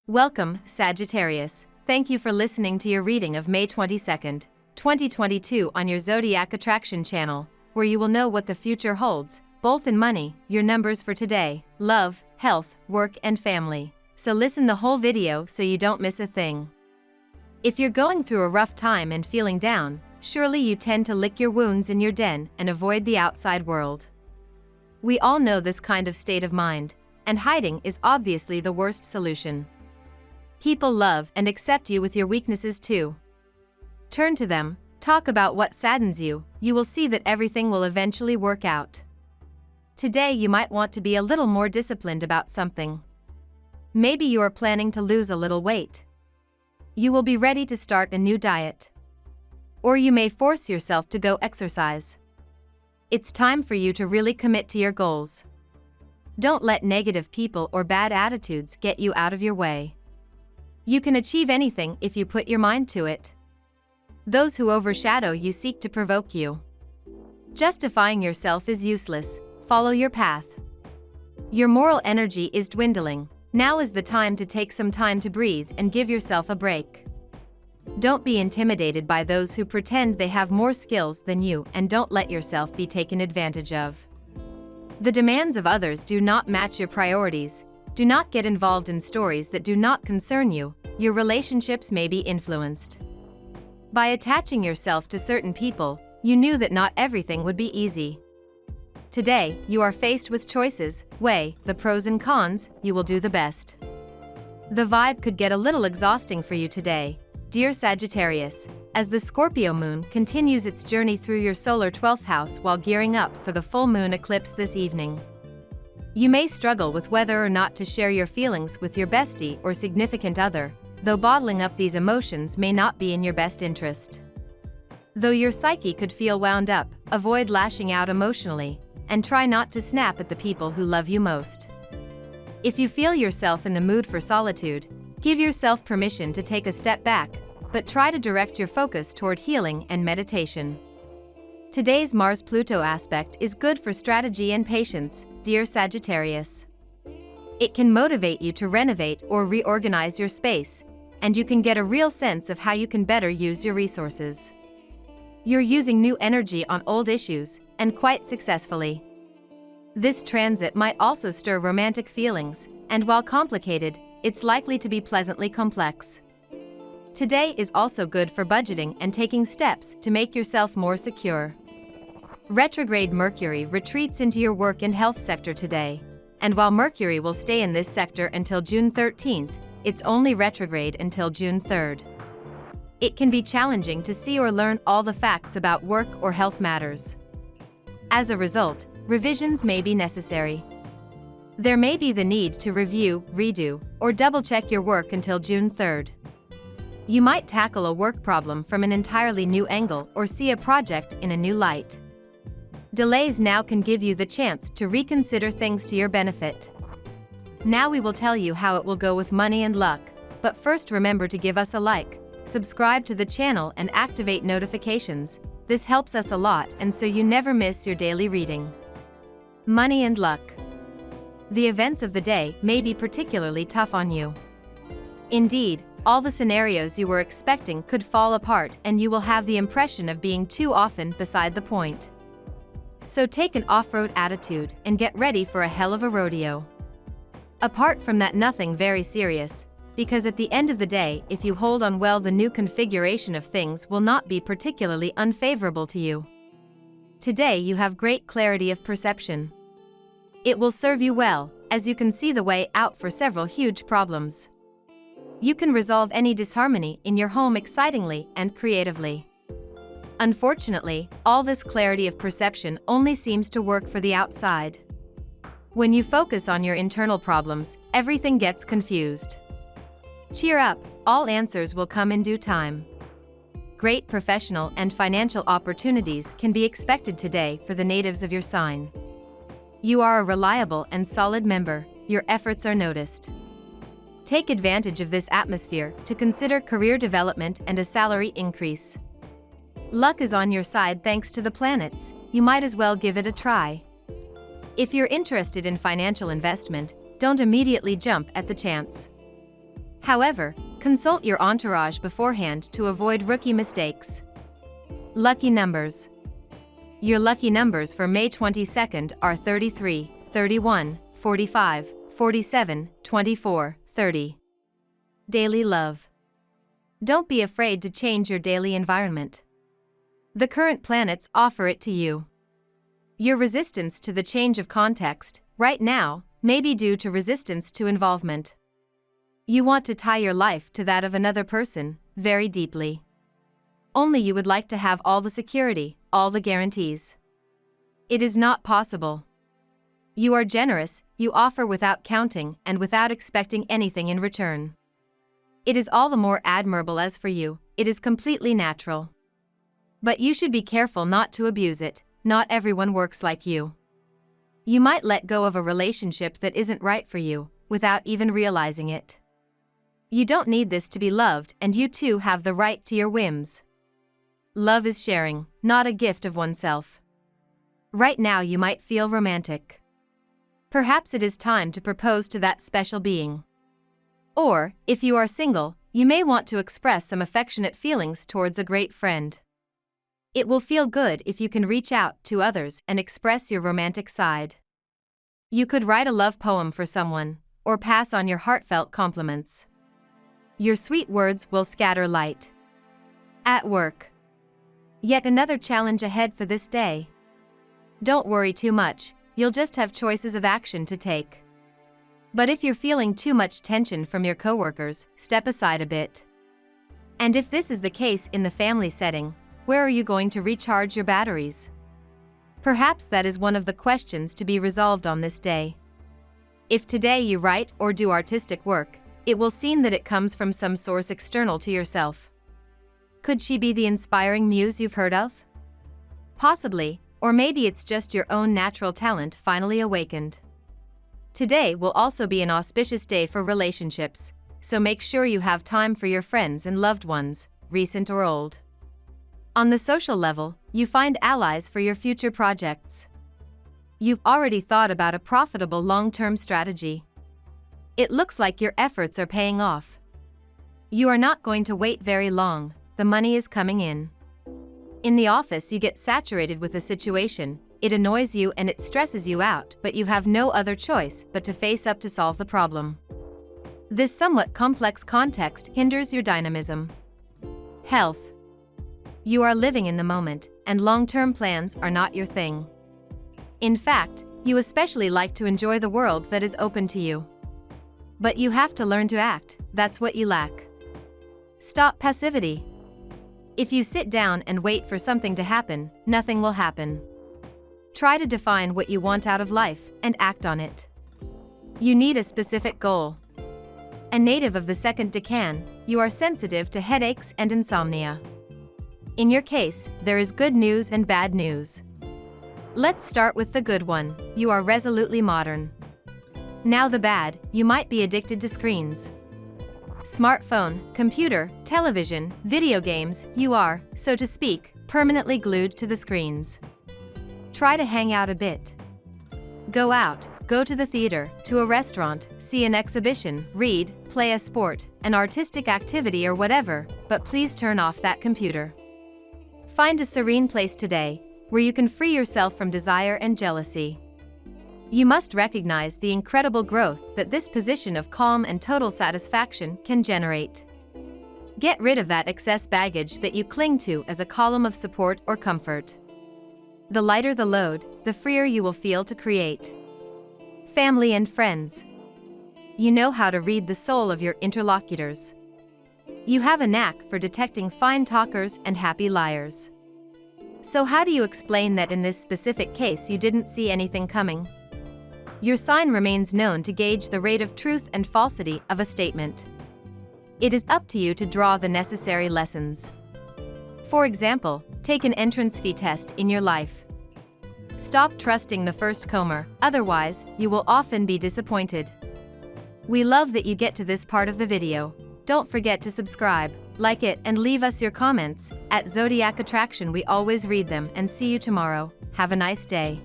Welcome, Sagittarius. Thank you for listening to your reading of May 22nd, 2022 on your Zodiac Attraction channel, where you will know what the future holds, both in money, your numbers for today, love, health, work and family. So listen the whole video so you don't miss a thing. If you're going through a rough time and feeling down, surely you tend to lick your wounds in your den and avoid the outside world. We all know this kind of state of mind, and hiding is obviously the worst solution. People love and accept you with your weaknesses too. Turn to them, talk about what saddens you, you will see that everything will eventually work out. Today you might want to be a little more disciplined about something. Maybe you are planning to lose a little weight. You will be ready to start a new diet. Or you may force yourself to go exercise. It's time for you to really commit to your goals. Don't let negative people or bad attitudes get you out of your way. You can achieve anything if you put your mind to it. Those who overshadow you seek to provoke you. Justifying yourself is useless. Follow your path. Your moral energy is dwindling. Now is the time to take some time to breathe and give yourself a break. Don't be intimidated by those who pretend they have more skills than you, and don't let yourself be taken advantage of. The demands of others do not match your priorities. Do not get involved in stories that do not concern you. Your relationships may be influenced. By attaching yourself to certain people, you knew that not everything would be easy. Today, you are faced with choices. Weigh the pros and cons, you will do the best. The vibe could get a little exhausting for you today, dear Sagittarius, as the Scorpio moon continues its journey through your solar 12th house while gearing up for the full moon eclipse this evening. You may struggle with whether or not to share your feelings with your bestie or significant other, though bottling up these emotions may not be in your best interest. Though your psyche could feel wound up, avoid lashing out emotionally, and try not to snap at the people who love you most. If you feel yourself in the mood for solitude, give yourself permission to take a step back, but try to direct your focus toward healing and meditation. Today's Mars-Pluto aspect is good for strategy and patience, dear Sagittarius. It can motivate you to renovate or reorganize your space, and you can get a real sense of how you can better use your resources. You're using new energy on old issues, and quite successfully. This transit might also stir romantic feelings, and while complicated, it's likely to be pleasantly complex. Today is also good for budgeting and taking steps to make yourself more secure. Retrograde Mercury retreats into your work and health sector today, and while Mercury will stay in this sector until June 13th, it's only retrograde until June 3rd. It can be challenging to see or learn all the facts about work or health matters. As a result, revisions may be necessary. There may be the need to review, redo, or double-check your work until June 3rd. You might tackle a work problem from an entirely new angle or see a project in a new light. Delays now can give you the chance to reconsider things to your benefit. Now we will tell you how it will go with money and luck, but first remember to give us a like, subscribe to the channel and activate notifications. This helps us a lot and so you never miss your daily reading. Money and luck. The events of the day may be particularly tough on you. Indeed, all the scenarios you were expecting could fall apart and you will have the impression of being too often beside the point. So take an off-road attitude and get ready for a hell of a rodeo. Apart from that, nothing very serious, because at the end of the day, if you hold on well, the new configuration of things will not be particularly unfavorable to you. Today you have great clarity of perception. It will serve you well, as you can see the way out for several huge problems. You can resolve any disharmony in your home excitingly and creatively. Unfortunately, all this clarity of perception only seems to work for the outside. When you focus on your internal problems, everything gets confused. Cheer up, all answers will come in due time. Great professional and financial opportunities can be expected today for the natives of your sign. You are a reliable and solid member, your efforts are noticed. Take advantage of this atmosphere to consider career development and a salary increase. Luck is on your side thanks to the planets, you might as well give it a try. If you're interested in financial investment, don't immediately jump at the chance. However, consult your entourage beforehand to avoid rookie mistakes. Lucky numbers. Your lucky numbers for May 22nd are 33, 31, 45, 47, 24, 30. Daily love. Don't be afraid to change your daily environment. The current planets offer it to you. Your resistance to the change of context, right now, may be due to resistance to involvement. You want to tie your life to that of another person, very deeply. Only you would like to have all the security, all the guarantees. It is not possible. You are generous, you offer without counting and without expecting anything in return. It is all the more admirable as for you, it is completely natural. But you should be careful not to abuse it, not everyone works like you. You might let go of a relationship that isn't right for you, without even realizing it. You don't need this to be loved, and you too have the right to your whims. Love is sharing, not a gift of oneself. Right now you might feel romantic. Perhaps it is time to propose to that special being. Or, if you are single, you may want to express some affectionate feelings towards a great friend. It will feel good if you can reach out to others and express your romantic side. You could write a love poem for someone, or pass on your heartfelt compliments. Your sweet words will scatter light. At work. Yet another challenge ahead for this day. Don't worry too much, you'll just have choices of action to take. But if you're feeling too much tension from your coworkers, step aside a bit. And if this is the case in the family setting, where are you going to recharge your batteries? Perhaps that is one of the questions to be resolved on this day. If today you write or do artistic work, it will seem that it comes from some source external to yourself. Could she be the inspiring muse you've heard of? Possibly, or maybe it's just your own natural talent finally awakened. Today will also be an auspicious day for relationships, so make sure you have time for your friends and loved ones, recent or old. On the social level, you find allies for your future projects. You've already thought about a profitable long-term strategy. It looks like your efforts are paying off. You are not going to wait very long, the money is coming in. In the office you get saturated with a situation, it annoys you and it stresses you out, but you have no other choice but to face up to solve the problem. This somewhat complex context hinders your dynamism. Health. You are living in the moment, and long-term plans are not your thing. In fact, you especially like to enjoy the world that is open to you. But you have to learn to act, that's what you lack. Stop passivity. If you sit down and wait for something to happen, nothing will happen. Try to define what you want out of life and act on it. You need a specific goal. A native of the second decan, you are sensitive to headaches and insomnia. In your case, there is good news and bad news. Let's start with the good one, you are resolutely modern. Now the bad, you might be addicted to screens. Smartphone, computer, television, video games, you are, so to speak, permanently glued to the screens. Try to hang out a bit. Go out, go to the theater, to a restaurant, see an exhibition, read, play a sport, an artistic activity or whatever, but please turn off that computer. Find a serene place today, where you can free yourself from desire and jealousy. You must recognize the incredible growth that this position of calm and total satisfaction can generate. Get rid of that excess baggage that you cling to as a column of support or comfort. The lighter the load, the freer you will feel to create. Family and friends. You know how to read the soul of your interlocutors. You have a knack for detecting fine talkers and happy liars. So how do you explain that in this specific case you didn't see anything coming? Your sign remains known to gauge the rate of truth and falsity of a statement. It is up to you to draw the necessary lessons. For example, take an entrance fee test in your life. Stop trusting the first comer, otherwise, you will often be disappointed. We love that you get to this part of the video. Don't forget to subscribe, like it, and leave us your comments. At Zodiac Attraction we always read them, and see you tomorrow. Have a nice day.